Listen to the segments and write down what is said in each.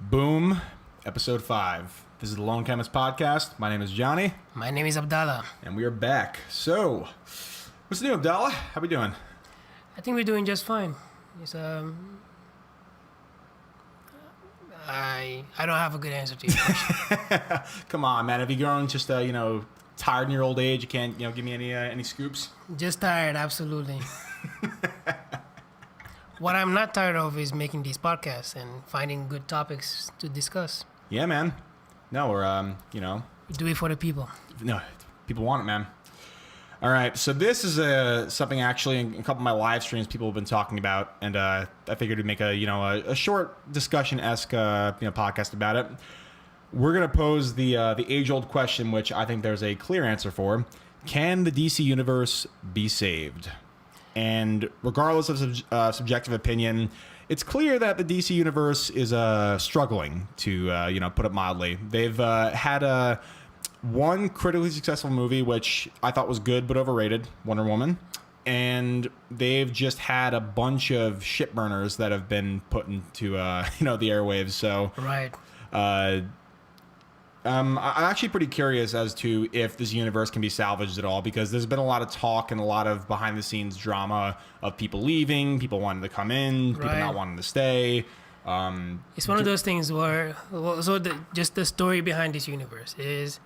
Boom, episode 5. This is the Lone Chemist Podcast. My name is Johnny. My name is Abdallah. And we are back. So, what's new, Abdallah? How we doing? I think we're doing just fine. It's, I don't have a good answer to your question. Come on, man. Have you grown just, tired in your old age? You can't, give me any scoops? Just tired, absolutely. What I'm not tired of is making these podcasts and finding good topics to discuss. Yeah, man. No, we're, We do it for the people. No, people want it, man. All right, so this is something actually in a couple of my live streams people have been talking about, and I figured to make a short discussion-esque podcast about it. We're gonna pose the age-old question, which I think there's a clear answer for: can the DC universe be saved? And regardless of subjective opinion, it's clear that the DC universe is struggling, to put it mildly. They've had one critically successful movie, which I thought was good but overrated, Wonder Woman. And they've just had a bunch of shit burners that have been put into the airwaves. So Right. I'm actually pretty curious as to if this universe can be salvaged at all, because there's been a lot of talk and a lot of behind-the-scenes drama of people leaving, people wanting to come in, people Right. not wanting to stay. It's one of those things where, just the story behind this universe is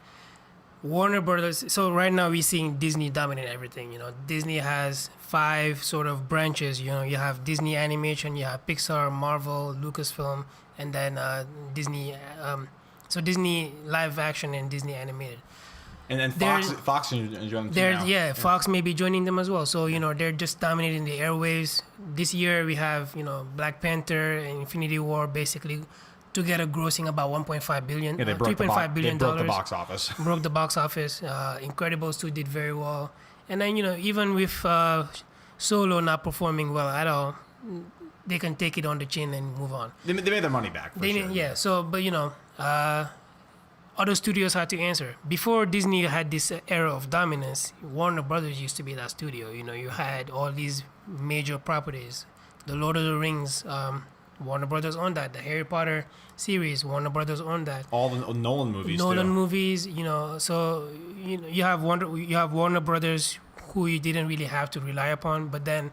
Warner Brothers. So right now we're seeing Disney dominate everything. Disney has 5 sort of branches. You have Disney Animation, you have Pixar, Marvel, Lucasfilm, and then Disney. So Disney live action and Disney animated. And then Fox is enjoying them too now. Yeah, Fox may be joining them as well. So, they're just dominating the airwaves. This year we have, Black Panther and Infinity War basically together grossing about $1.5 billion. Yeah, they broke $3.5 billion. They broke the box office. Broke the box office. Incredibles 2 did very well. And then, even with Solo not performing well at all, they can take it on the chin and move on. They made their money back, for sure. Yeah, so, but, other studios had to answer. Before Disney had this era of dominance, Warner Brothers used to be that studio. You had all these major properties. The Lord of the Rings, Warner Brothers owned that. The Harry Potter series, Warner Brothers owned that. All the Nolan movies, so you have Warner Brothers, who you didn't really have to rely upon, but then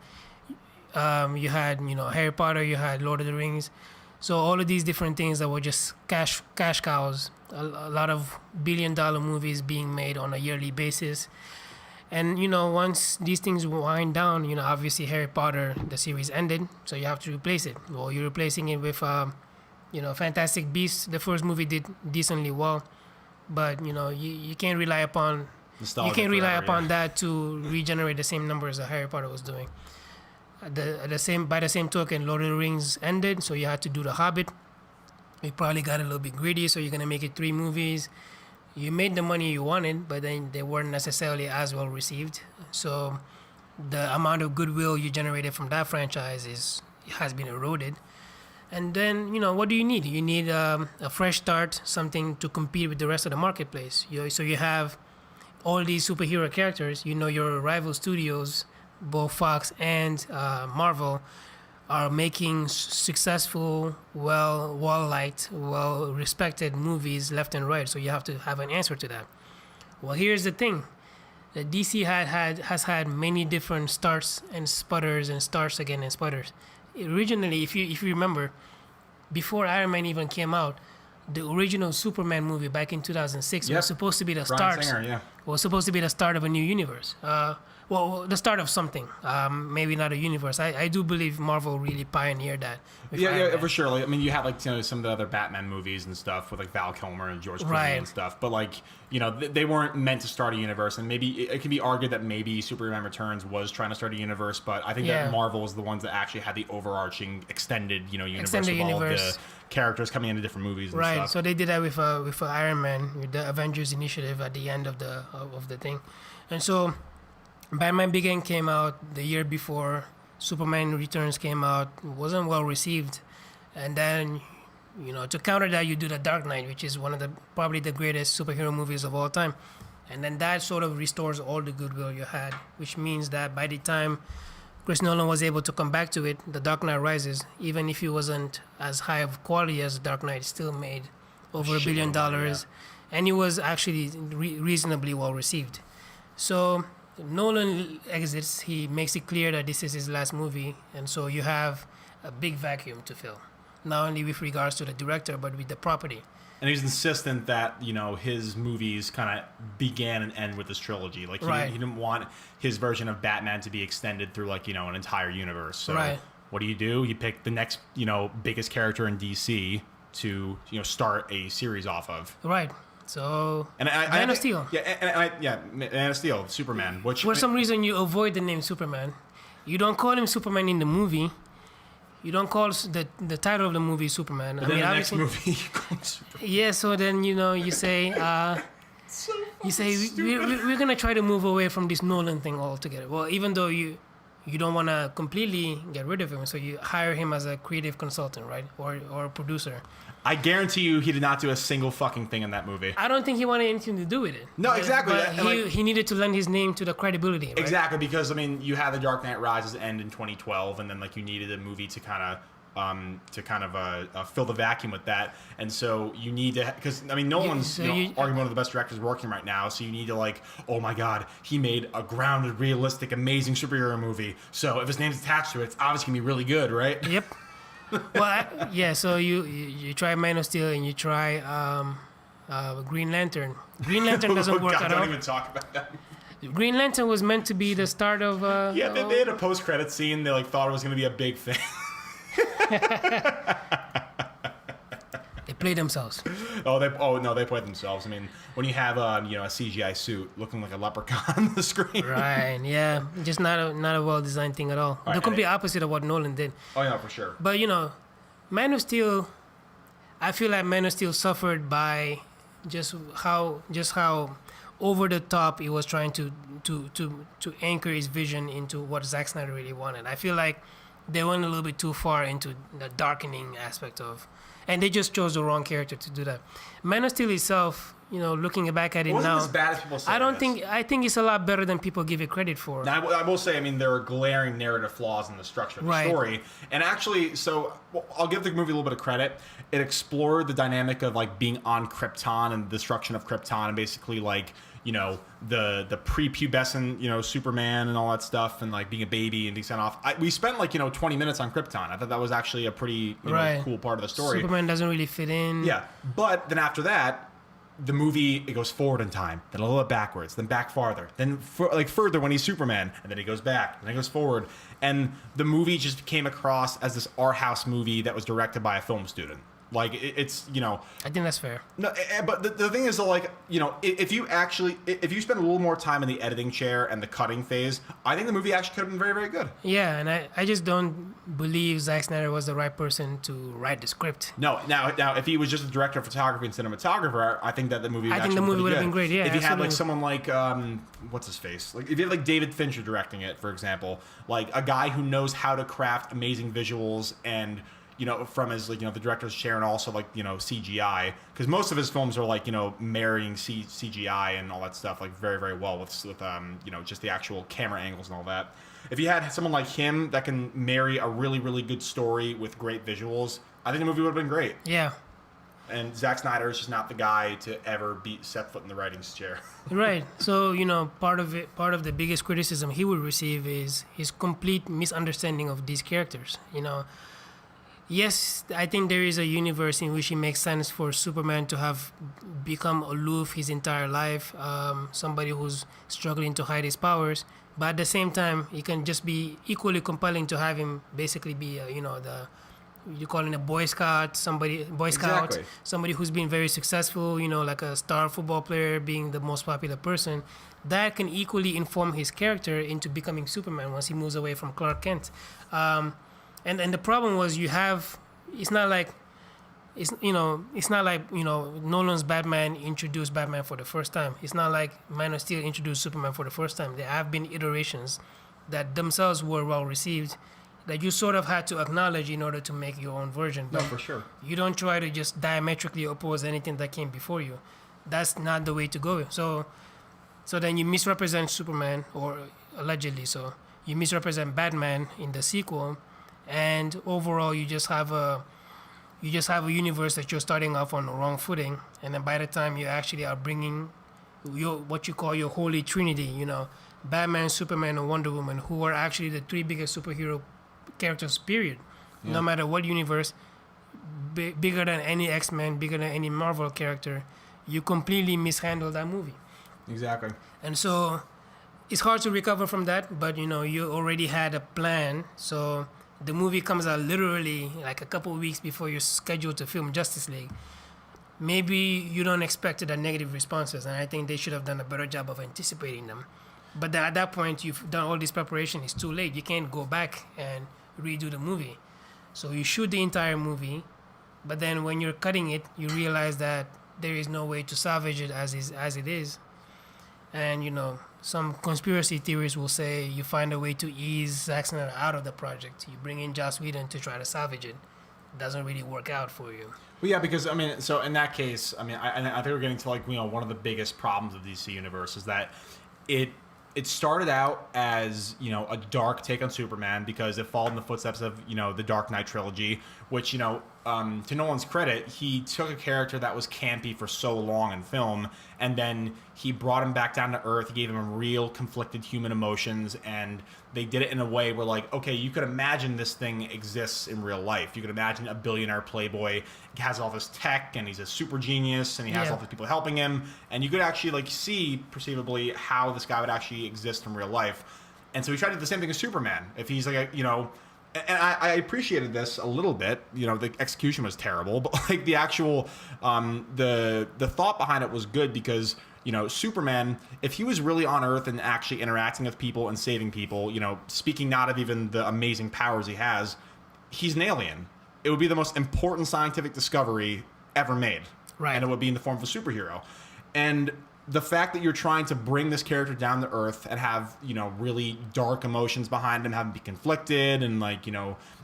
you had Harry Potter, you had Lord of the Rings. So all of these different things that were just cash cows, a lot of billion-dollar movies being made on a yearly basis. And, once these things wind down, obviously Harry Potter, the series ended, so you have to replace it. Well, you're replacing it with, Fantastic Beasts. The first movie did decently well, but, you can't rely upon that to regenerate the same numbers that Harry Potter was doing. By the same token, Lord of the Rings ended, so you had to do The Hobbit. You probably got a little bit greedy, so you're gonna make it 3 movies. You made the money you wanted, but then they weren't necessarily as well received. So the amount of goodwill you generated from that franchise has been eroded. And then what do you need? You need a fresh start, something to compete with the rest of the marketplace. So you have all these superhero characters. Your rival studios, both Fox and Marvel, are making successful, well-liked, well-respected movies left and right. So you have to have an answer to that. Well, here's the thing. The DC has had many different starts and sputters and starts again and sputters. Originally, if you remember, before Iron Man even came out, the original Superman movie back in 2006 was supposed to be the start. Was supposed to be the start of a new universe. The start of something. Maybe not a universe. I do believe Marvel really pioneered that. Yeah, for sure. Like, you have some of the other Batman movies and stuff with Val Kilmer and George Clooney and stuff. But they weren't meant to start a universe. And maybe it can be argued that maybe Superman Returns was trying to start a universe. But I think that Marvel was the ones that actually had the overarching extended universe of all of the characters coming into different movies and stuff. Right. So they did that with Iron Man, with the Avengers Initiative at the end of the thing, and so. Batman Begins came out the year before. Superman Returns came out. Wasn't well received. And then, to counter that, you do The Dark Knight, which is one of probably the greatest superhero movies of all time. And then that sort of restores all the goodwill you had, which means that by the time Chris Nolan was able to come back to it, The Dark Knight Rises, even if it wasn't as high of quality as Dark Knight, it still made over $1 billion, and it was actually reasonably well received. So Nolan exits. He makes it clear that this is his last movie, and so you have a big vacuum to fill, not only with regards to the director, but with the property. And he's insistent that, you know, his movies kind of began and end with this trilogy. Like, he didn't want his version of Batman to be extended through, like, you know, an entire universe. So what do? You pick the next, you know, biggest character in DC to, you know, start a series off of. Right. So, Man of Steel. Man of Steel, Superman. Which for some reason you avoid the name Superman. You don't call him Superman in the movie. You don't call the title of the movie Superman. But then the next movie you call him Superman. Yeah, so then, you know, you say, we're going to try to move away from this Nolan thing altogether. Well, even though you don't want to completely get rid of him, so you hire him as a creative consultant, right? Or a producer. I guarantee you he did not do a single fucking thing in that movie. I don't think he wanted anything to do with it. No, exactly. But he needed to lend his name to the credibility, right? Exactly, because, I mean, you had The Dark Knight Rises end in 2012, and then, like, you needed a movie to kind of fill the vacuum with that. And so you need to, because, I mean, Nolan's arguably one of the best directors working right now, so you need to, like, oh my god, he made a grounded, realistic, amazing superhero movie, so if his name's attached to it, it's obviously going to be really good, right? Yep. Well, so you try Man of Steel and you try Green Lantern. Green Lantern doesn't work at all. Don't even talk about that. Green Lantern was meant to be the start of... they had a post-credit scene. They, like, thought it was going to be a big thing. They play themselves. They play themselves. I mean, when you have a CGI suit looking like a leprechaun on the screen. Right, yeah. Just not a well-designed thing at all. The complete opposite of what Nolan did. Oh, yeah, for sure. But, you know, Man of Steel... I feel like Man of Steel suffered by just how over the top he was trying to anchor his vision into what Zack Snyder really wanted. I feel like they went a little bit too far into the darkening aspect of, and they just chose the wrong character to do that. Man of Steel itself, you know, looking back at it now, as bad as people say. I think it's a lot better than people give it credit for. Now, I will say, I mean, there are glaring narrative flaws in the structure of the story, and actually, I'll give the movie a little bit of credit. It explored the dynamic of, like, being on Krypton and the destruction of Krypton, and basically, like, you know, the prepubescent, you know, Superman and all that stuff, and, like, being a baby and being sent off. We spent, like, you know, 20 minutes on Krypton. I thought that was actually a pretty cool part of the story. Superman doesn't really fit in. Yeah, but then after that, the movie, it goes forward in time, then a little bit backwards, then back farther, then further when he's Superman, and then he goes back, and then he goes forward, and the movie just came across as this art house movie that was directed by a film student. Like, it's, you know... I think that's fair. No, but the thing is, like, you know, if you spend a little more time in the editing chair and the cutting phase, I think the movie actually could have been very, very good. Yeah, and I just don't believe Zack Snyder was the right person to write the script. No, now if he was just a director of photography and cinematographer, I think that the movie would would have been great, yeah. If you had, like, someone like, what's his face? Like, if you had, like, David Fincher directing it, for example, like, a guy who knows how to craft amazing visuals and... you know, from his, like, you know, the director's chair and also, like, you know, CGI. Because most of his films are, like, you know, marrying CGI and all that stuff, like, very, very well with you know, just the actual camera angles and all that. If you had someone like him that can marry a really, really good story with great visuals, I think the movie would have been great. Yeah. And Zack Snyder is just not the guy to ever set foot in the writing chair. Right. So, you know, part of the biggest criticism he would receive is his complete misunderstanding of these characters, you know. Yes, I think there is a universe in which it makes sense for Superman to have become aloof his entire life, somebody who's struggling to hide his powers. But at the same time, it can just be equally compelling to have him basically be, you know, you call it a Boy Scout, somebody who's been very successful, you know, like a star football player being the most popular person. That can equally inform his character into becoming Superman once he moves away from Clark Kent. And the problem was it's not like Nolan's Batman introduced Batman for the first time. It's not like Man of Steel introduced Superman for the first time. There have been iterations that themselves were well received that you sort of had to acknowledge in order to make your own version. But no, for sure. You don't try to just diametrically oppose anything that came before you. That's not the way to go. So then you misrepresent Superman, or allegedly so. you misrepresent Batman in the sequel, and overall you just have a universe that you're starting off on the wrong footing, and then by the time you actually are bringing your what you call your holy trinity, Batman, Superman, and Wonder Woman, who are actually the three biggest superhero characters, period. Yeah. No matter what universe, bigger than any X-Men, bigger than any Marvel character, you completely mishandle that movie. Exactly. And so it's hard to recover from that, but you already had a plan. So the movie comes out literally like a couple of weeks before you're scheduled to film Justice League. Maybe you don't expect the negative responses, and I think they should have done a better job of anticipating them. But then at that point, you've done all this preparation. It's too late. You can't go back and redo the movie. So you shoot the entire movie, but then when you're cutting it, you realize that there is no way to salvage it as it is. And some conspiracy theories will say you find a way to ease Zack Snyder out of the project. You bring in Joss Whedon to try to salvage it. It doesn't really work out for you. Well, yeah, because so in that case, I think we're getting to one of the biggest problems of DC Universe is that it started out as a dark take on Superman because it followed in the footsteps of the Dark Knight trilogy, which to Nolan's credit, he took a character that was campy for so long in film, and then he brought him back down to earth. He gave him real conflicted human emotions, and they did it in a way where, like, okay, you could imagine this thing exists in real life. You could imagine a billionaire playboy has all this tech, and he's a super genius, and he has all these people helping him, and you could actually see perceivably how this guy would actually exist in real life. And so he tried to do the same thing as Superman. If he's like and I appreciated this a little bit. The execution was terrible, but like the actual the thought behind it was good because Superman, if he was really on Earth and actually interacting with people and saving people, speaking not of even the amazing powers he has, he's an alien. It would be the most important scientific discovery ever made, right? And it would be in the form of a superhero. And the fact that you're trying to bring this character down to earth and have, really dark emotions behind him, have him be conflicted and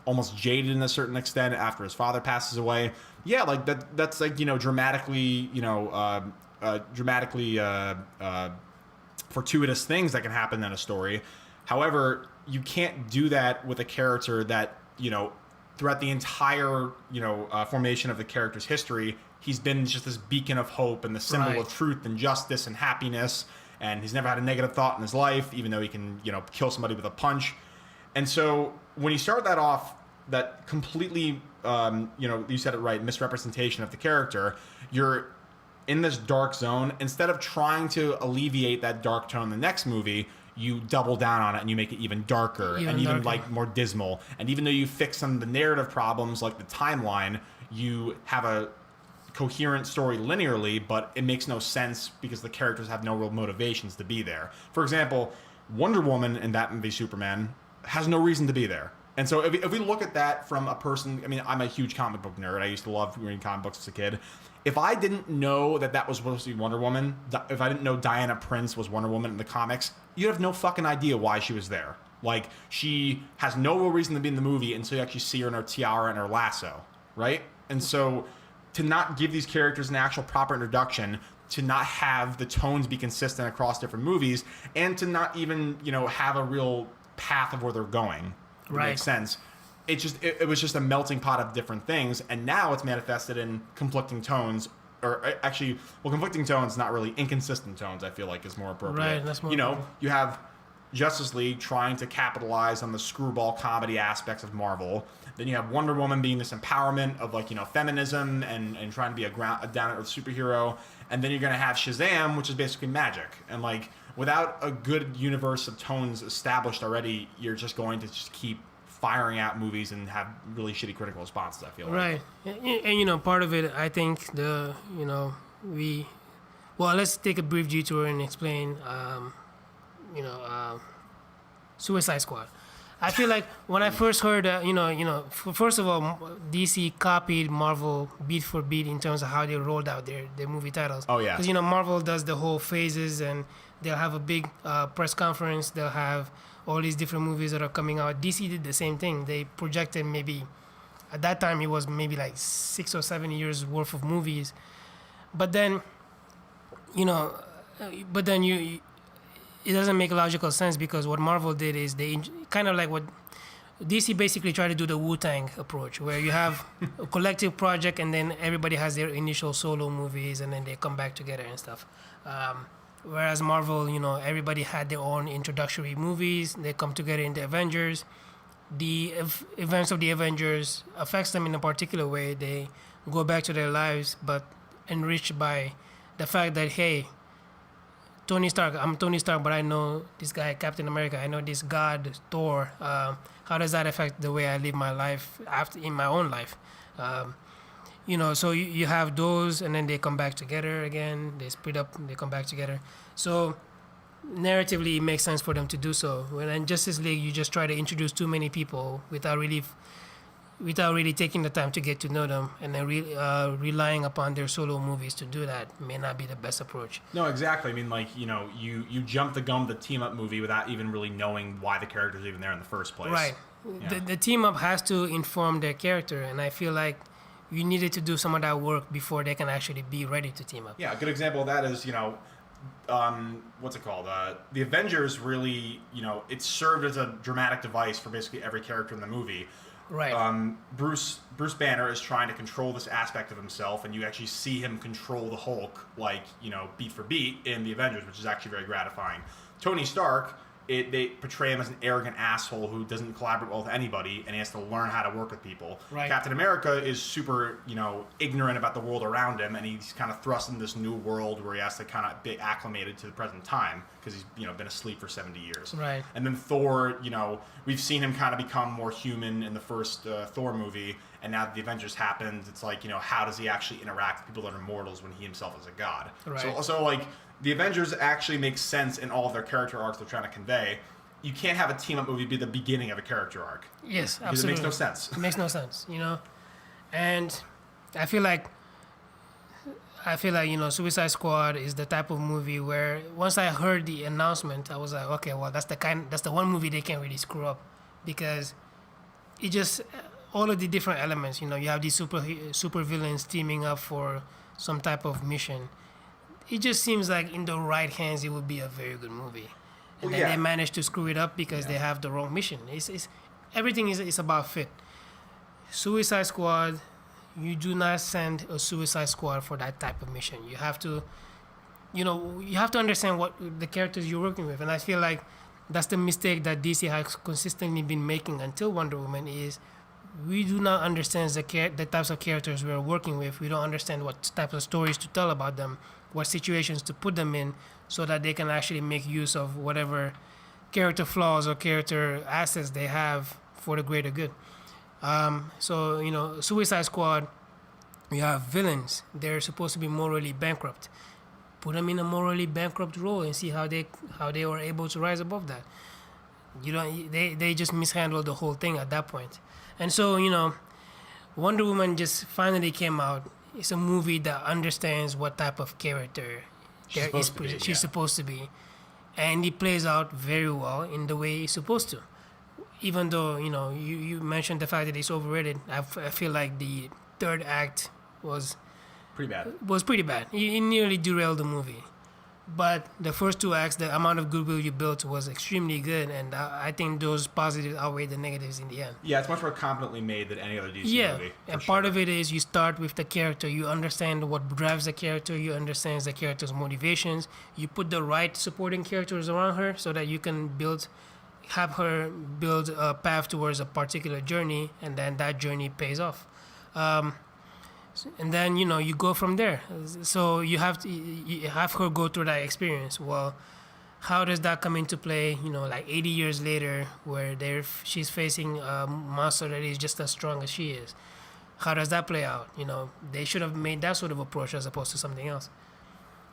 almost jaded in a certain extent after his father passes away. Yeah, like that's dramatically fortuitous things that can happen in a story. However, you can't do that with a character that, throughout the entire, formation of the character's history, he's been just this beacon of hope and the symbol of truth and justice and happiness. And he's never had a negative thought in his life, even though he can, kill somebody with a punch. And so when you start that off, that completely, you said it right, misrepresentation of the character, you're in this dark zone. Instead of trying to alleviate that dark tone in the next movie, you double down on it and you make it even darker and even more dismal. And even though you fix some of the narrative problems like the timeline, you have a coherent story linearly, but it makes no sense because the characters have no real motivations to be there. For example, Wonder Woman in Batman v Superman has no reason to be there. And so if we look at that from a person, I'm a huge comic book nerd. I used to love reading comic books as a kid. If I didn't know that was supposed to be Wonder Woman, if I didn't know Diana Prince was Wonder Woman in the comics, you'd have no fucking idea why she was there. Like, she has no real reason to be in the movie until you actually see her in her tiara and her lasso, right? And so to not give these characters an actual proper introduction, to not have the tones be consistent across different movies, and to not even, have a real path of where they're going. Right. Makes sense. It was just a melting pot of different things, and now it's manifested in conflicting tones, or actually, conflicting tones, not really, inconsistent tones, I feel like is more appropriate. Right, that's more you have Justice League trying to capitalize on the screwball comedy aspects of Marvel. Then you have Wonder Woman being this empowerment of feminism and trying to be a down-to-earth superhero. And then you're going to have Shazam, which is basically magic. And without a good universe of tones established already, you're just going to just keep firing out movies and have really shitty critical responses, I feel like. Right. And part of it, I think let's take a brief detour and explain, Suicide Squad. I feel like when I first heard, first of all, DC copied Marvel beat for beat in terms of how they rolled out their movie titles. Oh, yeah. Because, Marvel does the whole phases, and they'll have a big press conference. They'll have all these different movies that are coming out. DC did the same thing. They projected at that time, it was maybe like 6 or 7 years worth of movies. But then, it doesn't make logical sense because what Marvel did is they kind of like what DC basically tried to do the Wu-Tang approach, where you have a collective project and then everybody has their initial solo movies and then they come back together and stuff. Whereas Marvel, everybody had their own introductory movies. They come together in the Avengers. The events of the Avengers affects them in a particular way. They go back to their lives, but enriched by the fact that, hey, Tony Stark, I'm Tony Stark, but I know this guy, Captain America. I know this God, Thor. How does that affect the way I live my life in my own life? So you have those, and then they come back together again. They split up, they come back together. So narratively, it makes sense for them to do so. When in Justice League, you just try to introduce too many people without really taking the time to get to know them, and then relying upon their solo movies to do that may not be the best approach. No, exactly. I mean, you jump the gun with the team up movie without even really knowing why the character's even there in the first place. Right. Yeah. The team up has to inform their character, and I feel like you needed to do some of that work before they can actually be ready to team up. Yeah, a good example of that is, what's it called? The Avengers really, it served as a dramatic device for basically every character in the movie. Right. Bruce Banner is trying to control this aspect of himself, and you actually see him control the Hulk, beat for beat in the Avengers, which is actually very gratifying. Tony Stark, they portray him as an arrogant asshole who doesn't collaborate well with anybody, and he has to learn how to work with people. Right. Captain America is super, ignorant about the world around him, and he's kind of thrust in this new world where he has to kind of be acclimated to the present time because he's, been asleep for 70 years. Right. And then Thor, we've seen him kind of become more human in the first Thor movie, and now that the Avengers happened, it's like, how does he actually interact with people that are mortals when he himself is a god? Right. So the Avengers actually make sense in all of their character arcs they're trying to convey. You can't have a team-up movie be the beginning of a character arc. Yes, absolutely. Because it makes no sense. It makes no sense, And I feel like, Suicide Squad is the type of movie where once I heard the announcement, I was like, okay, well, that's the one movie they can't really screw up because it just, all of the different elements, you have these super villains teaming up for some type of mission. It just seems like in the right hands, it would be a very good movie. And then they managed to screw it up because they have the wrong mission. Everything is about fit. Suicide Squad, you do not send a Suicide Squad for that type of mission. You have to, you have to understand what the characters you're working with. And I feel like that's the mistake that DC has consistently been making until Wonder Woman is we do not understand the types of characters we're working with. We don't understand what types of stories to tell about them, what situations to put them in so that they can actually make use of whatever character flaws or character assets they have for the greater good. Suicide Squad, you have villains. They're supposed to be morally bankrupt. Put them in a morally bankrupt role and see how they were able to rise above that. They just mishandled the whole thing at that point. And so, Wonder Woman just finally came out. It's a movie that understands what type of character she's supposed to be. And it plays out very well in the way it's supposed to. Even though, you mentioned the fact that it's overrated, I feel like the third act was pretty bad. It nearly derailed the movie. But the first two acts, the amount of goodwill you built was extremely good, and I think those positives outweigh the negatives in the end. Yeah, it's much more competently made than any other DC movie. And part of it is you start with the character. You understand what drives the character. You understand the character's motivations. You put the right supporting characters around her so that you can have her build a path towards a particular journey, and then that journey pays off. And then you go from there. So you have her go through that experience. Well, how does that come into play? 80 years later, where she's facing a monster that is just as strong as she is. How does that play out? They should have made that sort of approach as opposed to something else.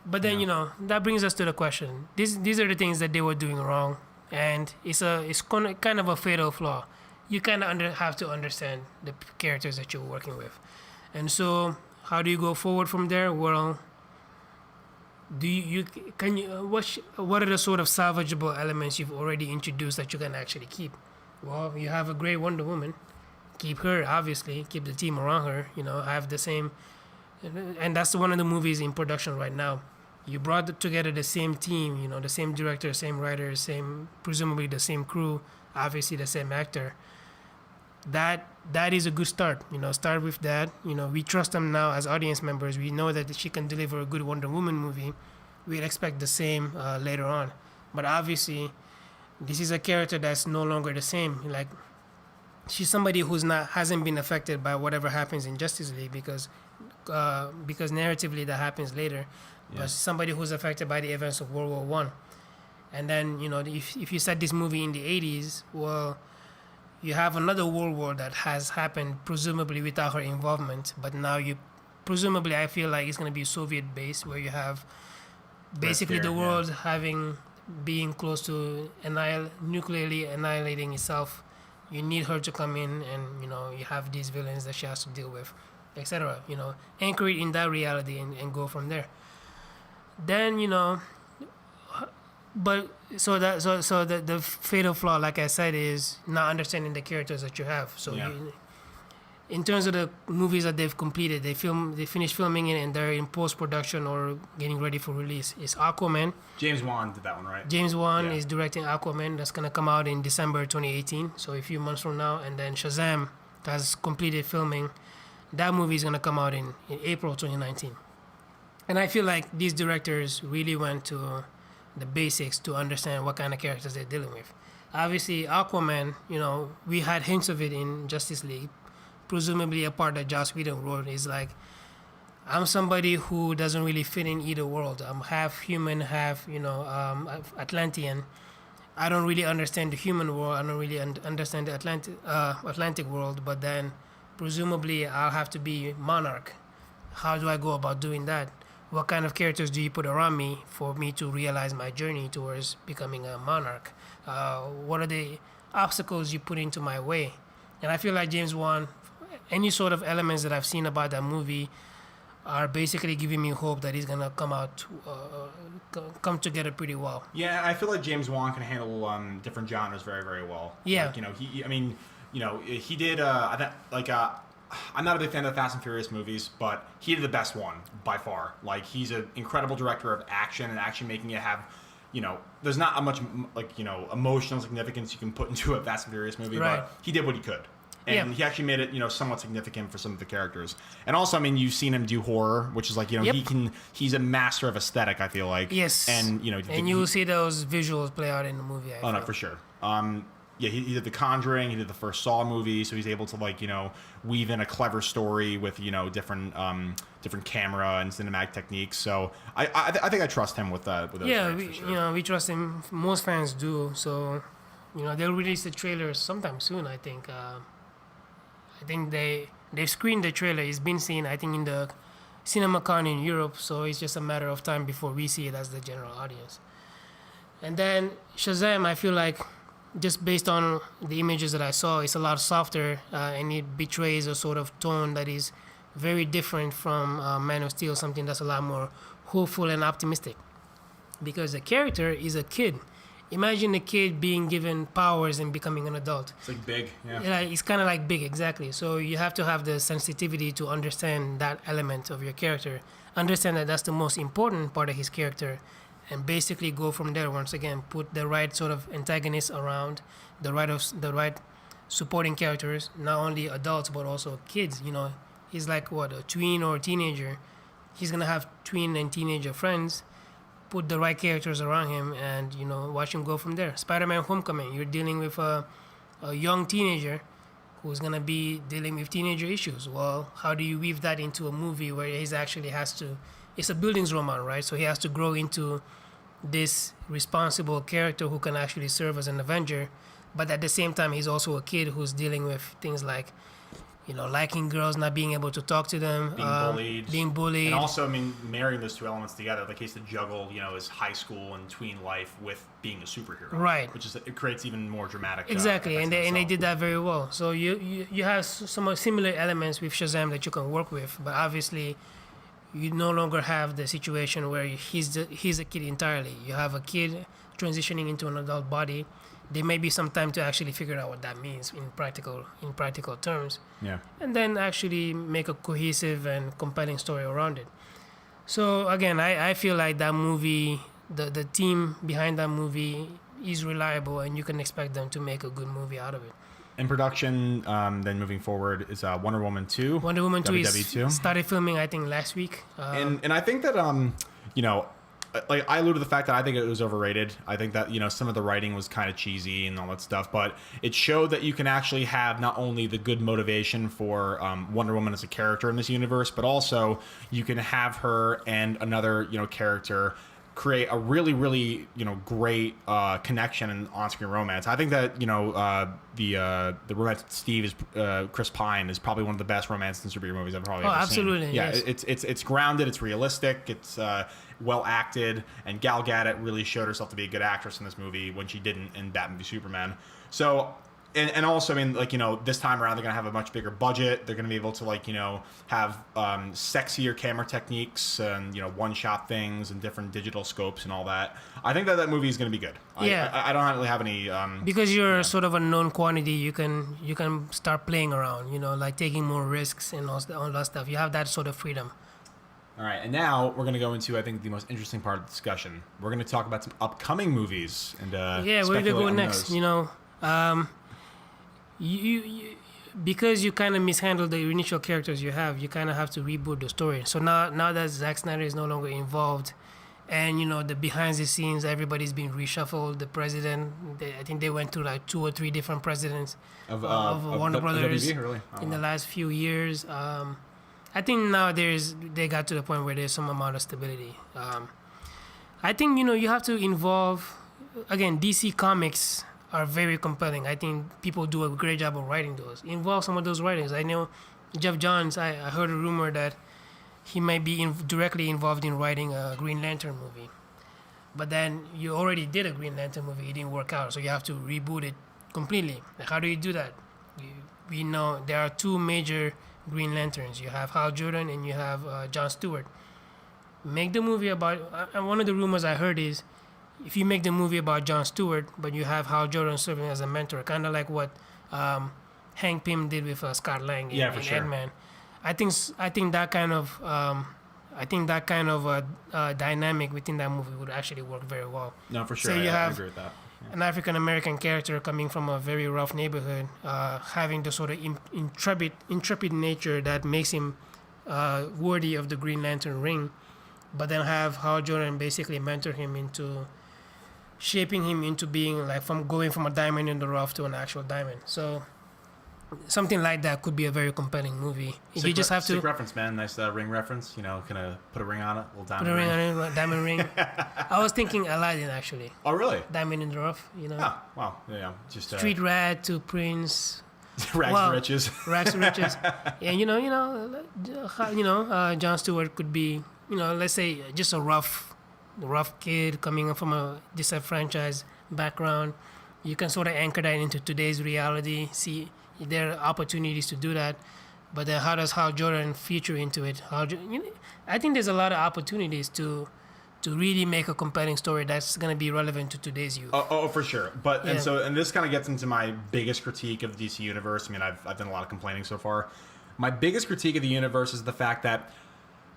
But then that brings us to the question. These are the things that they were doing wrong, and it's kind of a fatal flaw. You kind of have to understand the characters that you're working with. And so, how do you go forward from there? Well, what are the sort of salvageable elements you've already introduced that you can actually keep? Well, you have a great Wonder Woman. Keep her, obviously. Keep the team around her. Have the same, and that's one of the movies in production right now. You brought together the same team, you know, the same director, same writer, same presumably the same crew, obviously the same actor. That is a good start. You know, start with that. You know, we trust them now as audience members. We know that she can deliver a good Wonder Woman movie. We'd expect the same later on. But obviously, this is a character that's no longer the same. Like, she's somebody who's hasn't been affected by whatever happens in Justice League because narratively that happens later. Yeah. But somebody who's affected by the events of World War One. And then, you know, if you set this movie in the 80s, well, you have another world war that has happened presumably without her involvement, but now presumably I feel like it's going to be Soviet based, where you have basically the world being close to nuclearly annihilating itself. You need her to come in, and you know, you have these villains that she has to deal with, etc. You know, anchor it in that reality and go from there. Then, you know, but the fatal flaw, like I said, is not understanding the characters that you have. So in terms of the movies that they've completed, they finished filming it and they're in post-production or getting ready for release. It's Aquaman. James Wan did that one, right? James Wan is directing Aquaman. That's going to come out in December 2018, so a few months from now. And then Shazam has completed filming. That movie is going to come out in April 2019. And I feel like these directors really went to the basics to understand what kind of characters they're dealing with. Obviously, Aquaman, you know, we had hints of it in Justice League. Presumably a part that Joss Whedon wrote is like, I'm somebody who doesn't really fit in either world. I'm half human, half, you know, Atlantean. I don't really understand the human world. I don't really understand the Atlantic world. But then, presumably, I'll have to be monarch. How do I go about doing that? What kind of characters do you put around me for me to realize my journey towards becoming a monarch? What are the obstacles you put into my way? And I feel like James Wan, any sort of elements that I've seen about that movie are basically giving me hope that he's gonna come together pretty well. Yeah, I feel like James Wan can handle different genres very, very well. Yeah. Like, you know, he did I'm not a big fan of the Fast and Furious movies, but he did the best one by far. Like, he's an incredible director of action and actually making it have, you know, there's not a much, like, you know, emotional significance you can put into a Fast and Furious movie, right. But he did what he could. And he actually made it, you know, somewhat significant for some of the characters. And also, I mean, you've seen him do horror, which is like, you know, he's a master of aesthetic, I feel like. Yes. And, you know. And you will see those visuals play out in the movie, I feel. No, for sure. Yeah, he did The Conjuring, he did the first Saw movie, so he's able to, like, you know, weave in a clever story with, you know, different camera and cinematic techniques. So I think I trust him with that. Yeah, you know, we trust him. Most fans do. So, you know, they'll release the trailer sometime soon, I think. I think they've screened the trailer. It's been seen, I think, in the CinemaCon in Europe, so it's just a matter of time before we see it as the general audience. And then Shazam, I feel like, just based on the images that I saw, it's a lot softer, and it betrays a sort of tone that is very different from Man of Steel, something that's a lot more hopeful and optimistic. Because the character is a kid. Imagine a kid being given powers and becoming an adult. It's like Big, yeah. It's kind of like Big, exactly. So you have to have the sensitivity to understand that element of your character. Understand that that's the most important part of his character. And basically go from there. Once again, put the right sort of antagonists around, the right supporting characters, not only adults but also kids. You know, he's like a tween or a teenager. He's gonna have tween and teenager friends. Put the right characters around him, and you know, watch him go from there. Spider-Man: Homecoming. You're dealing with a young teenager who's gonna be dealing with teenager issues. Well, how do you weave that into a movie where he's actually has to? It's a Bildungsroman, right? So he has to grow into this responsible character who can actually serve as an Avenger, but at the same time, he's also a kid who's dealing with things like, you know, liking girls, not being able to talk to them, being bullied. And also, I mean, marrying those two elements together, like he has to juggle, you know, his high school and tween life with being a superhero, right? Which is, it creates even more dramatic. Exactly, and they did that very well. So you have some similar elements with Shazam that you can work with, but obviously, you no longer have the situation where he's a kid entirely. You have a kid transitioning into an adult body. There may be some time to actually figure out what that means in practical terms. Yeah. And then actually make a cohesive and compelling story around it. So again, I feel like that movie, the team behind that movie is reliable, and you can expect them to make a good movie out of it. In production, then moving forward is Wonder Woman 2. Wonder Woman 2 WW2. started filming, I think, last week. And I think that you know, like I alluded to the fact that I think it was overrated. I think that, you know, some of the writing was kind of cheesy and all that stuff, but it showed that you can actually have not only the good motivation for Wonder Woman as a character in this universe, but also you can have her and another, you know, character create a really, really, you know, great connection and on-screen romance. I think that, you know, the romance with Steve is Chris Pine is probably one of the best romance in superhero movies I've probably ever absolutely, seen. Yeah, yes. it's grounded, it's realistic, it's well acted, and Gal Gadot really showed herself to be a good actress in this movie when she didn't in Batman v Superman. So. And also, I mean, like, you know, this time around, they're going to have a much bigger budget. They're going to be able to, like, you know, have sexier camera techniques and, you know, one-shot things and different digital scopes and all that. I think that movie is going to be good. Yeah. I don't really have any... because you're sort of a known quantity, you can start playing around, you know, like taking more risks and all that stuff. You have that sort of freedom. All right, and now we're going to go into, I think, the most interesting part of the discussion. We're going to talk about some upcoming movies and yeah, where to go next, those. you know. You because you kind of mishandled the initial characters you kind of have to reboot the story. So now that Zack Snyder is no longer involved, and you know the behind the scenes, everybody's been reshuffled. The president, I think they went through like 2 or 3 different presidents of Warner Brothers really? in the last few years. I think now they got to the point where there's some amount of stability. I think, you know, you have to involve, again, DC Comics are very compelling. I think people do a great job of writing those. Involve some of those writers. I know Jeff Johns, I heard a rumor that he might be directly involved in writing a Green Lantern movie. But then you already did a Green Lantern movie. It didn't work out, so you have to reboot it completely. Like, how do you do that? We know there are 2 major Green Lanterns. You have Hal Jordan and you have Jon Stewart. Make the movie about... one of the rumors I heard is if you make the movie about Jon Stewart, but you have Hal Jordan serving as a mentor, kind of like what Hank Pym did with Scott Lang in Ant-Man. I think that kind of dynamic within that movie would actually work very well. No, for sure. So you I have agree with that. an African American character coming from a very rough neighborhood, having the sort of intrepid nature that makes him worthy of the Green Lantern ring, but then have Hal Jordan basically mentor him into shaping him into being like going from a diamond in the rough to an actual diamond. So something like that could be a very compelling movie. You just have to... Sick reference, man. Nice ring reference. You know, kind of put a ring on it, little diamond Put a ring ring. on it, diamond ring. I was thinking Aladdin, actually. Oh, really? Diamond in the rough, you know. Oh, wow. Yeah, just... Street rat to Prince. rags to riches. Rags to riches. And, Jon Stewart could be, you know, let's say just a rough kid coming from a disenfranchised background. You can sort of anchor that into today's reality. See, there are opportunities to do that, but then how does Hal Jordan feature into it? I think there's a lot of opportunities to really make a compelling story that's going to be relevant to today's youth. Oh, for sure. But and this kind of gets into my biggest critique of the DC universe. I mean, I've done a lot of complaining so far. My biggest critique of the universe is the fact that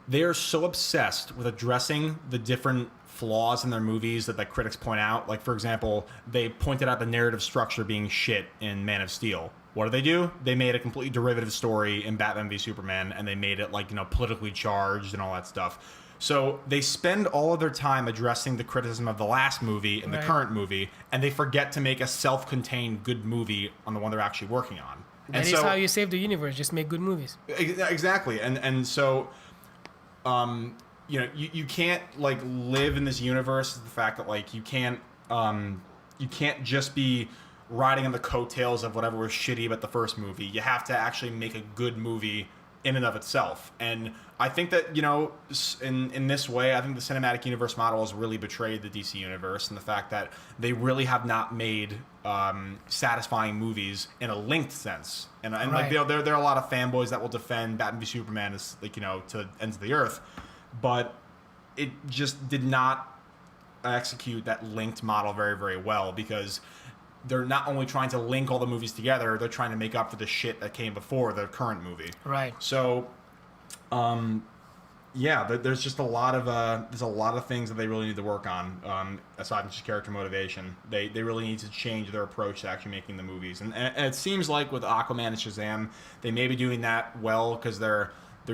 they are so obsessed with addressing the different flaws in their movies that critics point out. Like, for example, they pointed out the narrative structure being shit in Man of Steel. What do? They made a completely derivative story in Batman v Superman, and they made it, like, you know, politically charged and all that stuff. So they spend all of their time addressing the criticism of the last movie and the current movie, and they forget to make a self-contained good movie on the one they're actually working on. That is how you save the universe. Just make good movies. Exactly. And so... you know, you can't like live in this universe. The fact that like you can't just be riding on the coattails of whatever was shitty about the first movie. You have to actually make a good movie in and of itself. And I think that, you know, in this way, I think the cinematic universe model has really betrayed the DC universe, and the fact that they really have not made satisfying movies in a linked sense. And like there are a lot of fanboys that will defend Batman v Superman as, like, you know, to ends of the earth, but it just did not execute that linked model very, very well, because they're not only trying to link all the movies together, they're trying to make up for the shit that came before the current movie. Right. So, Yeah, there's just a lot of things that they really need to work on, aside from just character motivation. They really need to change their approach to actually making the movies, and it seems like with Aquaman and Shazam, they may be doing that well because they're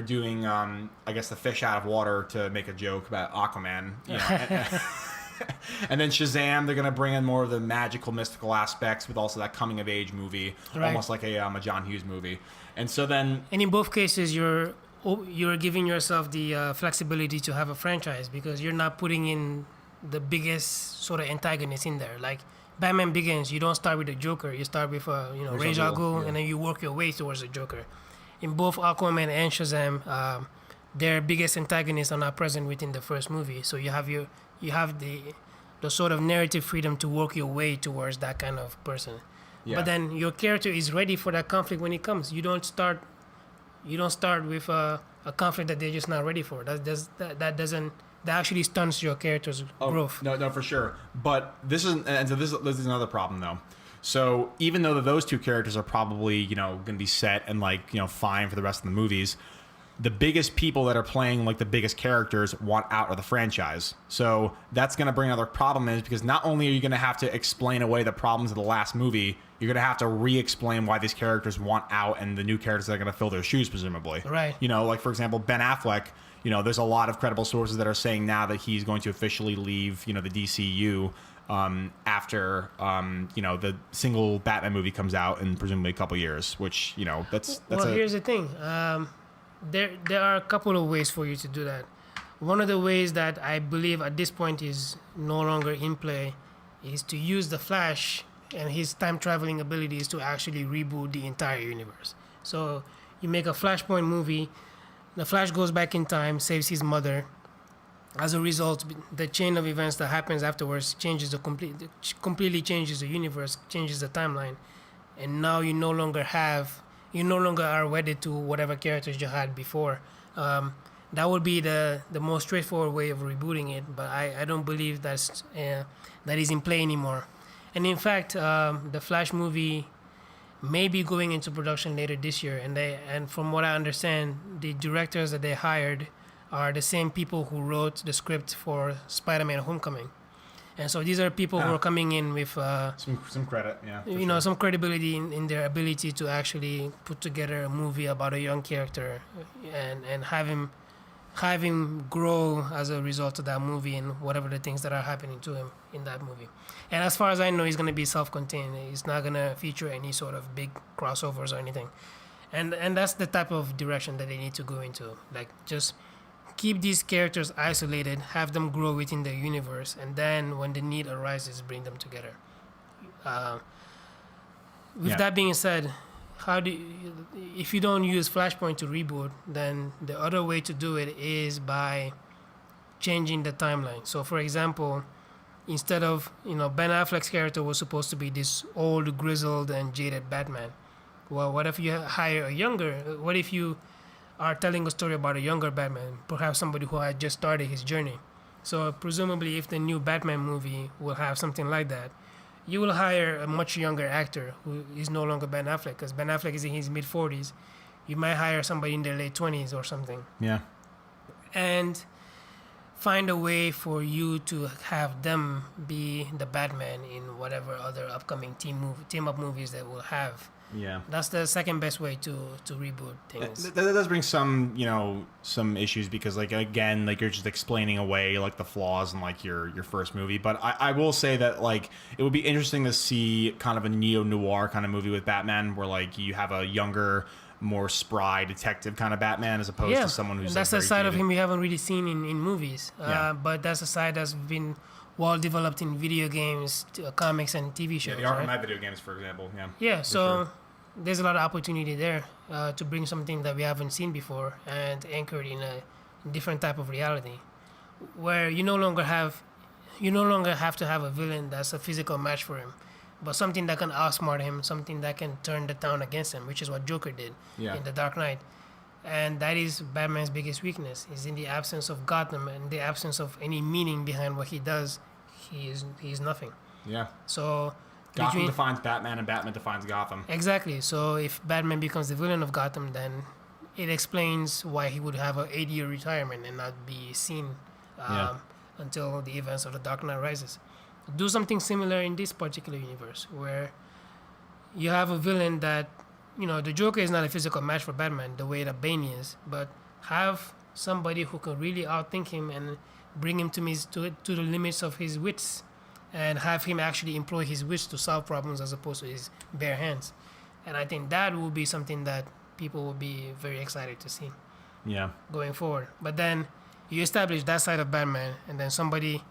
doing I guess the fish out of water to make a joke about Aquaman, you know. And then Shazam, they're gonna bring in more of the magical, mystical aspects with also that coming of age movie, Right. almost like a John Hughes movie. And so then And in both cases, you're giving yourself the flexibility to have a franchise because you're not putting in the biggest sort of antagonist in there. Like Batman Begins, you don't start with the Joker. You start with Ra's al Ghul, yeah. and then you work your way towards the Joker. In both Aquaman and Shazam, their biggest antagonists are not present within the first movie. So you have the sort of narrative freedom to work your way towards that kind of person. Yeah. But then your character is ready for that conflict when it comes. You don't start with a conflict that they're just not ready for. That actually stunts your character's growth. No, for sure. But this is another problem though. So even though those two characters are probably going to be set and fine for the rest of the movies, the biggest people that are playing like the biggest characters want out of the franchise. So that's going to bring another problem in because not only are you going to have to explain away the problems of the last movie, you're going to have to re-explain why these characters want out and the new characters that are going to fill their shoes, presumably. Right. Like for example, Ben Affleck, there's a lot of credible sources that are saying now that he's going to officially leave, the DCEU after, the single Batman movie comes out in presumably a couple years, which, that's Here's the thing. There are a couple of ways for you to do that. One of the ways that I believe at this point is no longer in play is to use the Flash and his time traveling abilities to actually reboot the entire universe. So you make a Flashpoint movie, the Flash goes back in time, saves his mother. As a result, the chain of events that happens afterwards completely changes the universe, changes the timeline, and now you no longer are wedded to whatever characters you had before. That would be the most straightforward way of rebooting it, but I don't believe that is in play anymore. And in fact, the Flash movie may be going into production later this year, and from what I understand, the directors that they hired are the same people who wrote the script for Spider-Man: Homecoming. And so these are people who are coming in with some credit, yeah. some credibility in their ability to actually put together a movie about a young character and have him grow as a result of that movie and whatever the things that are happening to him in that movie. And as far as I know, he's going to be self-contained. He's not going to feature any sort of big crossovers or anything. And that's the type of direction that they need to go into. Like, just keep these characters isolated, have them grow within the universe, and then when the need arises, bring them together. That being said, if you don't use Flashpoint to reboot, then the other way to do it is by changing the timeline. So, for example, instead of Ben Affleck's character was supposed to be this old, grizzled, and jaded Batman. Well, what if you hire what if you are telling a story about a younger Batman, perhaps somebody who had just started his journey? So presumably if the new Batman movie will have something like that, you will hire a much younger actor who is no longer Ben Affleck, because Ben Affleck is in his mid-40s. You might hire somebody in their late 20s or something. Yeah. And find a way for you to have them be the Batman in whatever other upcoming team-up movies that we'll have. Yeah, that's the second best way to reboot things. That does bring some some issues because again you're just explaining away the flaws in your first movie. But I will say that it would be interesting to see kind of a neo-noir kind of movie with Batman where you have a younger, more spry detective kind of Batman as opposed to someone who's that's a side of him we haven't really seen in movies. But that's a side that's been well developed in video games, comics, and TV shows. Yeah, the Arkham Knight video games, for example. Yeah. So. Sure. There's a lot of opportunity there to bring something that we haven't seen before and anchored in a different type of reality, where you no longer have to have a villain that's a physical match for him, but something that can outsmart him, something that can turn the town against him, which is what Joker did in The Dark Knight. And that is Batman's biggest weakness, is in the absence of Gotham and the absence of any meaning behind what he does. He is nothing. Yeah. So Gotham defines Batman and Batman defines Gotham. Exactly. So if Batman becomes the villain of Gotham, then it explains why he would have a 8-year retirement and not be seen until the events of the Dark Knight Rises. Do something similar in this particular universe, where you have a villain that, the Joker is not a physical match for Batman the way that Bane is, but have somebody who can really outthink him and bring him to the limits of his wits, and have him actually employ his wits to solve problems as opposed to his bare hands. And I think that will be something that people will be very excited to see going forward. But then you establish that side of Batman, and then somebody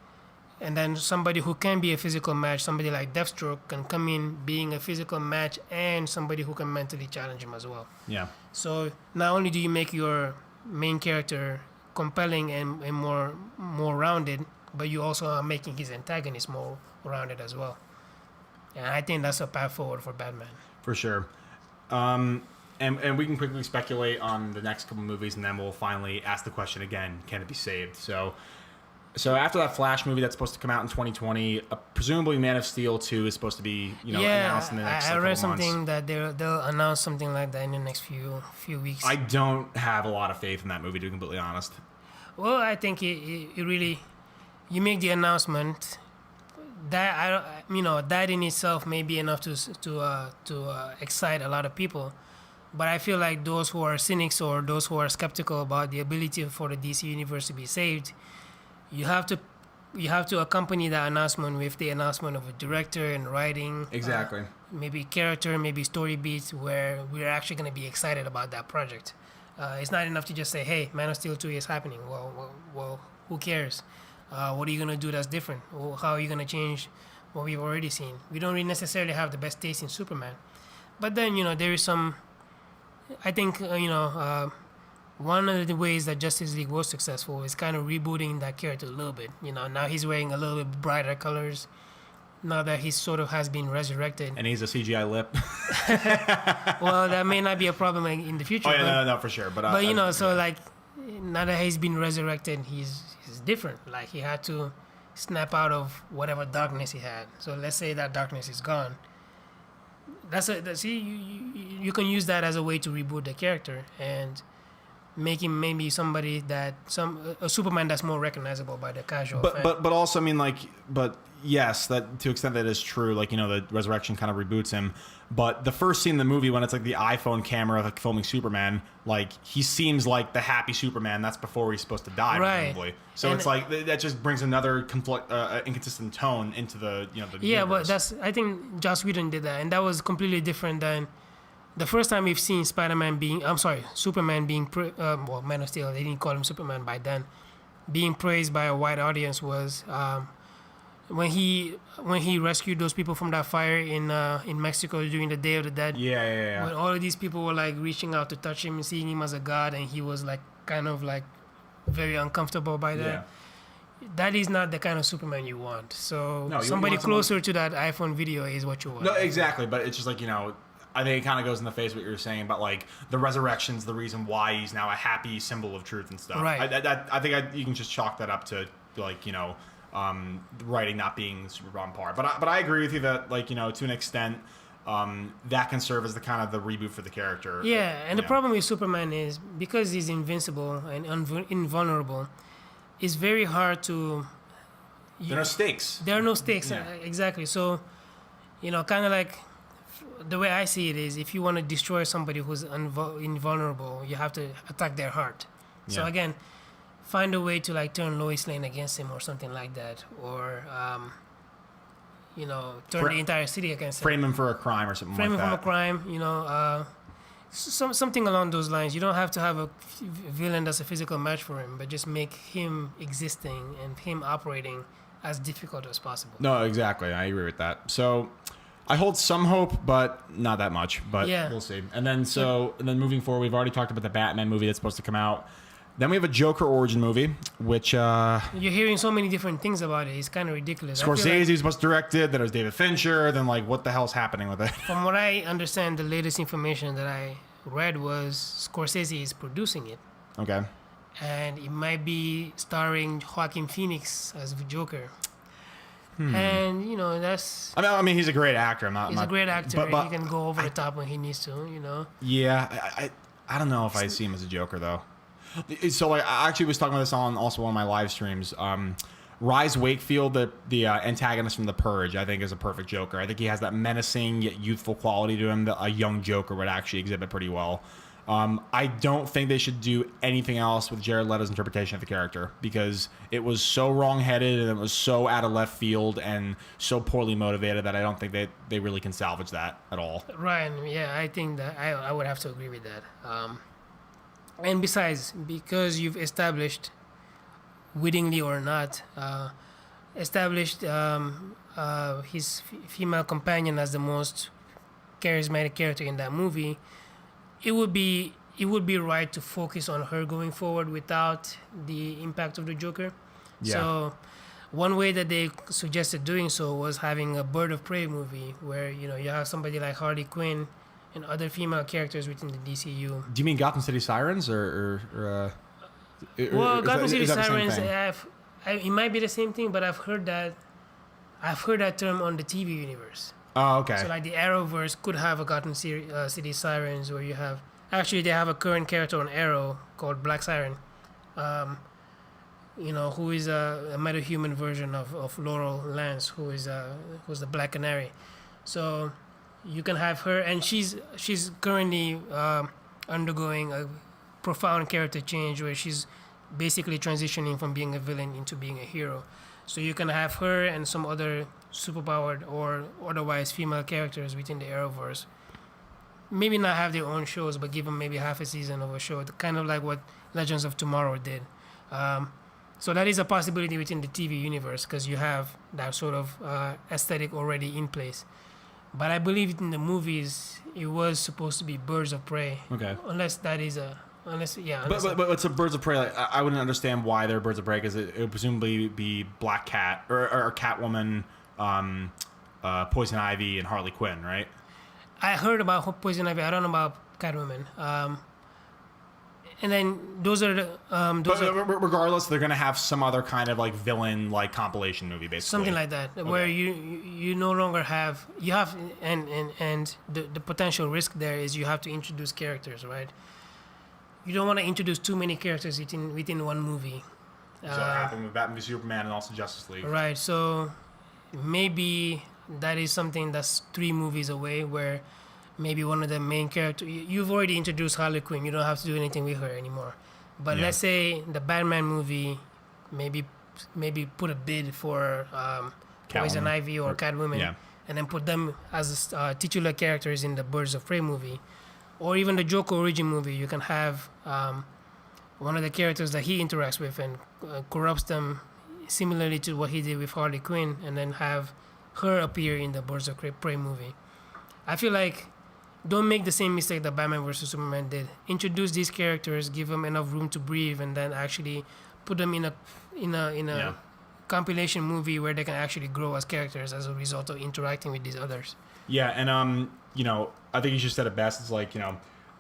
who can be a physical match, somebody like Deathstroke, can come in being a physical match and somebody who can mentally challenge him as well. Yeah. So not only do you make your main character compelling and more rounded, but you also are making his antagonist more rounded as well. And I think that's a path forward for Batman. For sure. And we can quickly speculate on the next couple movies, and then we'll finally ask the question again, can it be saved? So after that Flash movie that's supposed to come out in 2020, presumably Man of Steel 2 is supposed to be announced in the next I read couple months. something that they'll announce something like that in the next few weeks. I don't have a lot of faith in that movie, to be completely honest. Well, I think it really, you make the announcement that that in itself may be enough to excite a lot of people. But I feel like those who are cynics or those who are skeptical about the ability for the DC universe to be saved, you have to accompany that announcement with the announcement of a director and writing. Exactly. Maybe character, maybe story beats where we're actually going to be excited about that project. It's not enough to just say, hey, Man of Steel 2 is happening. Well, who cares? What are you going to do that's different? Well, how are you going to change what we've already seen? We don't really necessarily have the best taste in Superman. But then, there is some... I think, one of the ways that Justice League was successful is kind of rebooting that character a little bit. Now he's wearing a little bit brighter colors. Now that he sort of has been resurrected. And he's a CGI lip. Well, that may not be a problem in the future. Oh, yeah, no, for sure. But now that he's been resurrected, he's different. Like, he had to snap out of whatever darkness he had. So let's say that darkness is gone. You can use that as a way to reboot the character and make him maybe somebody a Superman that's more recognizable by the casual fan. But also, I mean, yes, that to extent that is true. The resurrection kind of reboots him. But the first scene in the movie, when it's like the iPhone camera filming Superman, he seems like the happy Superman. That's before he's supposed to die, presumably. So and it's like that just brings another inconsistent tone into the the universe. But I think Joss Whedon did that, and that was completely different than the first time we've seen Superman being Man of Steel. They didn't call him Superman by then. Being praised by a wide audience was when he rescued those people from that fire in Mexico during the Day of the Dead. Yeah. When all of these people were reaching out to touch him and seeing him as a god, and he was kind of very uncomfortable by that. Yeah. That is not the kind of Superman you want. So somebody closer to that iPhone video is what you want. No, exactly. But it's just I think it kind of goes in the face of what you're saying about the resurrection's the reason why he's now a happy symbol of truth and stuff. Right. I think you can just chalk that up to writing not being super on par. But I agree with you that to an extent that can serve as the kind of the reboot for the character. Yeah, and the problem with Superman is because he's invincible and invulnerable, it's very hard to. There are no stakes. There are no stakes. Yeah. Exactly. So, kind of the way I see it is, if you want to destroy somebody who's invulnerable, you have to attack their heart. Yeah. So again, find a way to turn Lois Lane against him or something like that, or turn the entire city against him. Frame him for a crime or something like that. Frame him for a crime. Something along those lines. You don't have to have a villain that's a physical match for him, but just make him existing and him operating as difficult as possible. No, exactly. I agree with that. So I hold some hope, but not that much. But we'll see. And then moving forward, we've already talked about the Batman movie that's supposed to come out. Then we have a Joker origin movie, which you're hearing so many different things about it. It's kind of ridiculous. Scorsese was supposed to direct it. Then it was David Fincher. Then what the hell's happening with it? From what I understand, the latest information that I read was Scorsese is producing it. Okay. And it might be starring Joaquin Phoenix as the Joker. And that's. I mean, he's a great actor. He's a great actor. But he can go over the top when he needs to. Yeah, I don't know if I see him as a Joker though. So like, I actually was talking about this on also one of my live streams. Rise Wakefield, the antagonist from The Purge, I think is a perfect Joker. I think he has that menacing yet youthful quality to him that a young Joker would actually exhibit pretty well. I don't think they should do anything else with Jared Leto's interpretation of the character because it was so wrong-headed and it was so out of left field and so poorly motivated that I don't think they really can salvage that at all. Ryan, yeah, I think that I would have to agree with that. And besides, because you've established, wittingly or not, established his female companion as the most charismatic character in that movie, it would be right to focus on her going forward without the impact of the Joker. Yeah. So one way that they suggested doing so was having a Bird of Prey movie where you have somebody like Harley Quinn and other female characters within the DCEU. Do you mean Gotham City Sirens or Well, Gotham City Sirens, Sirens? it might be the same thing, but I've heard that term on the TV universe. Oh, okay. So like the Arrowverse could have a Gotham City Sirens where you have actually they have a current character on Arrow called Black Siren, who is a metahuman version of Laurel Lance, who's the Black Canary. So you can have her, and she's currently undergoing a profound character change where she's basically transitioning from being a villain into being a hero. So you can have her and some other superpowered or otherwise female characters within the Arrowverse. Maybe not have their own shows, but give them maybe half a season of a show, kind of like what Legends of Tomorrow did. So that is a possibility within the TV universe because you have that sort of aesthetic already in place. But I believe in the movies, it was supposed to be Birds of Prey. Okay. Unless that is a... But it's a Birds of Prey. Like, I wouldn't understand why they're Birds of Prey because it would presumably be Black Cat or Catwoman, Poison Ivy, and Harley Quinn, right? I heard about Poison Ivy. I don't know about Catwoman. And then those are the... regardless, they're going to have some other kind of like villain like compilation movie, basically. Something like that, okay. Where you no longer have... You have... And the potential risk there is you have to introduce characters, right? You don't want to introduce too many characters within one movie. So what happened with Batman v Superman and also Justice League. Right, so maybe that is something that's 3 movies away where maybe one of the main characters... You've already introduced Harley Quinn. You don't have to do anything with her anymore. But let's say the Batman movie maybe put a bid for Poison Ivy or Catwoman and then put them as titular characters in the Birds of Prey movie. Or even the Joker origin movie, you can have one of the characters that he interacts with and corrupts them similarly to what he did with Harley Quinn, and then have her appear in the Birds of Prey movie. I feel like don't make the same mistake that Batman vs Superman did. Introduce these characters, give them enough room to breathe, and then actually put them in a compilation movie where they can actually grow as characters as a result of interacting with these others. Yeah, and I think you just said it best. It's like,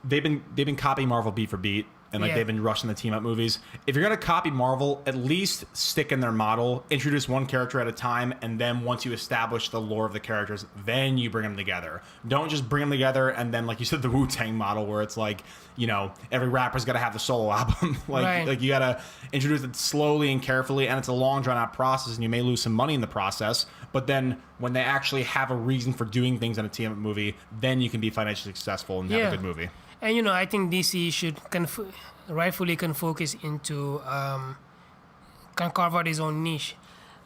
they've been copying Marvel beat for beat, and they've been rushing the team up movies. If you're gonna copy Marvel, at least stick in their model, introduce one character at a time, and then once you establish the lore of the characters, then you bring them together. Don't just bring them together and then, like you said, the Wu-Tang model where it's like, every rapper's got to have the solo album. Like you gotta introduce it slowly and carefully, and it's a long drawn out process, and you may lose some money in the process. But then when they actually have a reason for doing things in a team up movie, then you can be financially successful and have a good movie. And I think DC should rightfully focus into can carve out his own niche.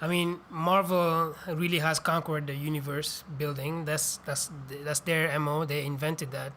I mean, Marvel really has conquered the universe building. That's their MO. They invented that.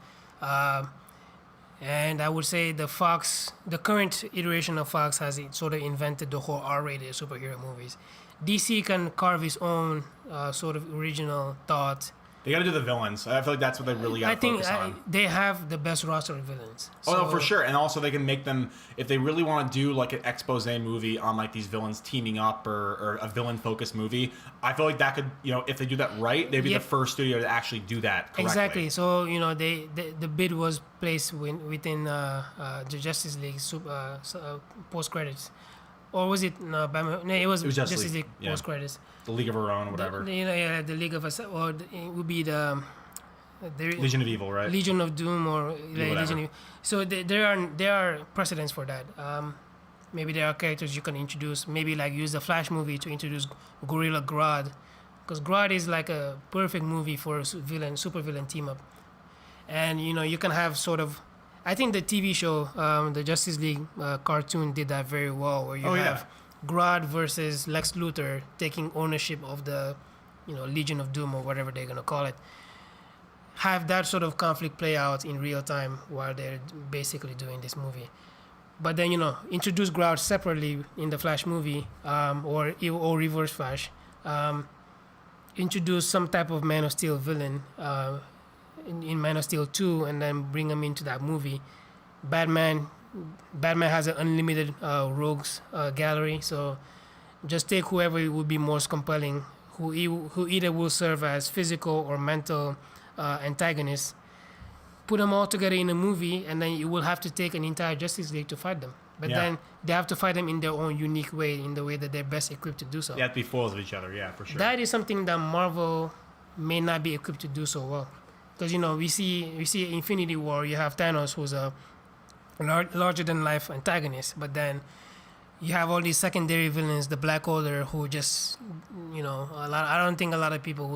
And I would say the current iteration of Fox has sort of invented the whole R-rated superhero movies. DC can carve his own sort of original thought. They got to do the villains. I feel like that's what they really got to focus on. They have the best roster of villains. No, for sure. And also they can make them, if they really want to do like an expose movie on like these villains teaming up or a villain-focused movie, I feel like that could, if they do that right, they'd be the first studio to actually do that correctly. Exactly. So, the bid was placed within the Justice League post-credits. Or was it Batman? No, it was Justice League post credits. The League of Our Own or whatever. The League of Us, or it would be the Legion of Evil, right? Legion of Doom or whatever. Legion of, so there are precedents for that. Maybe there are characters you can introduce. Maybe like use the Flash movie to introduce Gorilla Grodd, because Grodd is like a perfect movie for a super villain team up. And you can have sort of, I think the TV show, the Justice League cartoon did that very well, where you have Grodd versus Lex Luthor taking ownership of the Legion of Doom or whatever they're gonna call it. Have that sort of conflict play out in real time while they're basically doing this movie. But then introduce Grodd separately in the Flash movie, or Reverse Flash. Introduce some type of Man of Steel villain in Man of Steel 2, and then bring him into that movie. Batman has an unlimited rogues gallery, so just take whoever would be most compelling, who either will serve as physical or mental antagonists. Put them all together in a movie, and then you will have to take an entire Justice League to fight them. But then they have to fight them in their own unique way, in the way that they're best equipped to do so. They have to be foils of each other, yeah, for sure. That is something that Marvel may not be equipped to do so well. Because we see Infinity War, you have Thanos, who's a larger than life antagonist, but then you have all these secondary villains, the Black Order, who just I don't think a lot of people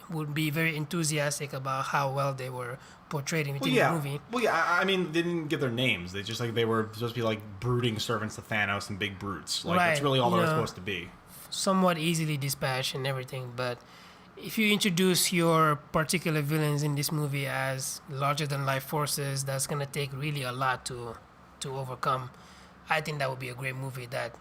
would be very enthusiastic about how well they were portrayed within the movie. Well, yeah, I mean, they didn't get their names. They just they were supposed to be like brooding servants to Thanos and big brutes. Like that's really all they were supposed to be. Somewhat easily dispatched and everything, but if you introduce your particular villains in this movie as larger than life forces, that's gonna take really a lot to overcome. I think that would be a great movie that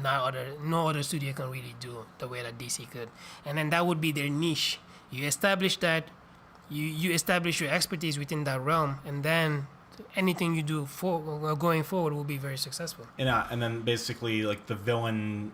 no other studio can really do the way that DC could. And then that would be their niche. You establish that, you establish your expertise within that realm, and then anything you do going forward will be very successful. And then basically like the villain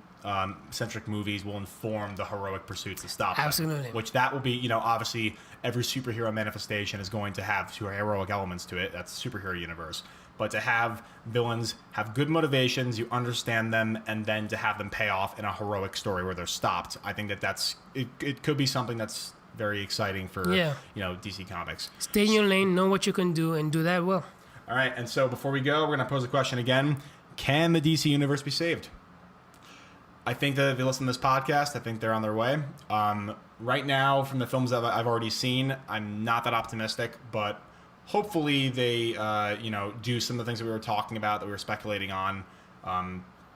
centric movies will inform the heroic pursuits to stop them. Absolutely. Which that will be, obviously every superhero manifestation is going to have two heroic elements to it. That's the superhero universe. But to have villains have good motivations, you understand them, and then to have them pay off in a heroic story where they're stopped, I think it could be something that's very exciting for DC Comics. Stay in your lane, know what you can do, and do that well. All right, and so before we go, we're going to pose a question again. Can the DC Universe be saved? I think that if they listen to this podcast, I think they're on their way. Right now, from the films that I've already seen, I'm not that optimistic, but hopefully they, do some of the things that we were talking about, that we were speculating on.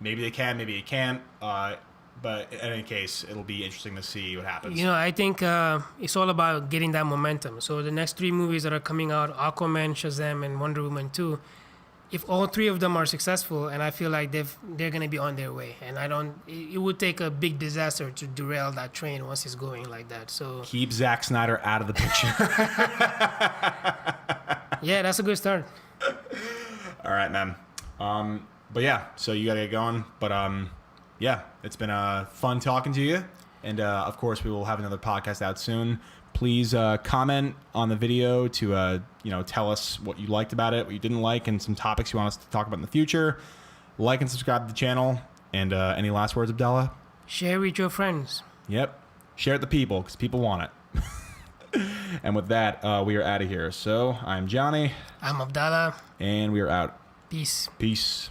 Maybe they can, maybe they can't. But in any case, it'll be interesting to see what happens. I think it's all about getting that momentum. So the next 3 movies that are coming out, Aquaman, Shazam, and Wonder Woman 2, if all 3 of them are successful, and I feel like they're going to be on their way. And it would take a big disaster to derail that train once it's going like that. So keep Zack Snyder out of the picture. Yeah, that's a good start. All right, man. But yeah, so you got to get going. But yeah, it's been fun talking to you. And of course, we will have another podcast out soon. Please comment on the video to tell us what you liked about it, what you didn't like, and some topics you want us to talk about in the future. Like and subscribe to the channel. And any last words, Abdallah? Share with your friends. Yep. Share it to people, because people want it. And with that, we are out of here. So I'm Johnny. I'm Abdallah. And we are out. Peace. Peace.